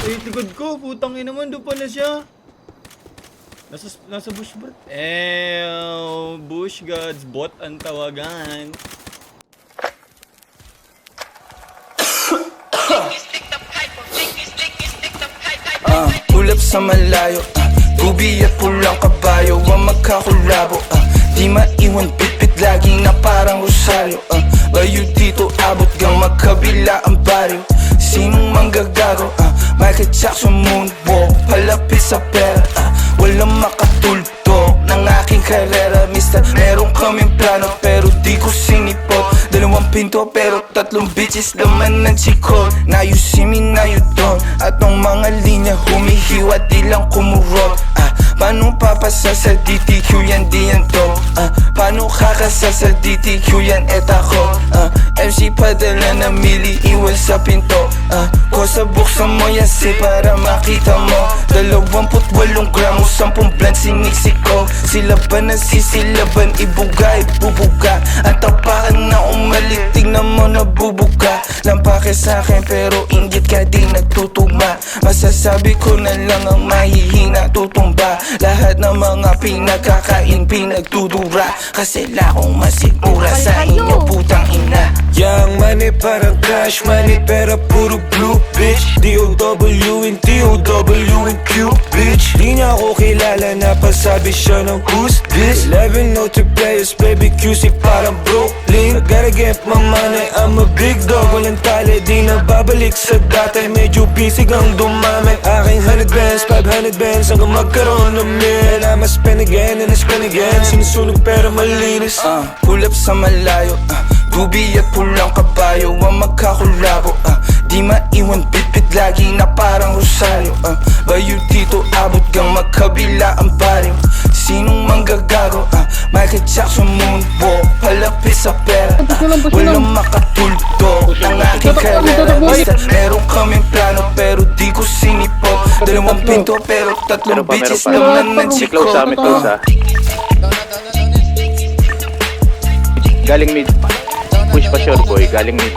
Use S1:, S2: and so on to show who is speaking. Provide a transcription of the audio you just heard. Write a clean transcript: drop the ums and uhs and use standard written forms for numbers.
S1: Ay, likod ko. Putang ina naman. Doon pala siya. Nasa bush bro. Bush gods. Bot ang tawagan.
S2: Ulap sa malayo, tubi at pulang kabayo ang magkakulabo. Di maiwan pitpit lagi na parang rosaryo. Layo dito abot gang magkabila ang baryo. Sinong manggagago? Michael Jackson moonwalk, palapit sa pera. Walang makatulto ng aking karera. Mister, meron kaming plano pero di ko sinipot. 2 pinto pero 3 bitches laman ng chikot. Now you see me, now you don't. At ang mga linya humihiwa di lang kumurot. Paano papasa sa DTQ yan di yan to? Paano kakasa sa DTQ yan et ako? MC padala na mili iwan sa pinto. Kosa buksan mo yan si para makita mo. 28 gramo 10 blunt siniksiko. Sila ba nasisilaban ibuga ibubuga. Ang tapakan na umalik tignan mo nabubuga. Lampake sa'kin pero inggit ka di nagtutugma. Masasabi ko na lang ang mahihina tutumba. Lahat ng mga pinagkakain pinagdudura. Kasi lakong masigura sa inyo putang ina.
S3: Young money parang cash money pero puro blue bitch. D-O-W and D-O-W and Q bitch. Di niya ako kilala na pasabi siya ng who's this. 11 note players baby QC parang Brooklyn. Gotta get my money I'm a big dog. Walang tali di na babalik sa dati. Medyo busy kang dumami. Aking 100 bands 500 bands hanggang magkaroon ng mil. I'ma spend again and I spend again. Sinusunog pero malinis.
S2: Ulap sa malayo, tubi at pulang kabayo ang magkakulabo. Di maiwan bitbit lagi na parang rosaryo. Bayo dito abot gang magkabila ang baryo. Sinong manggagago? Michael Jackson moonwalk, palapit sa pera. Walang makatulto ng aking karera. Mister, meron kaming plano pero di ko sinipot. 2 pinto pero 3 bitches naman ng chiko.
S4: Close sa amin, close ha. Galing mid. Push pa sure boy, galing mid.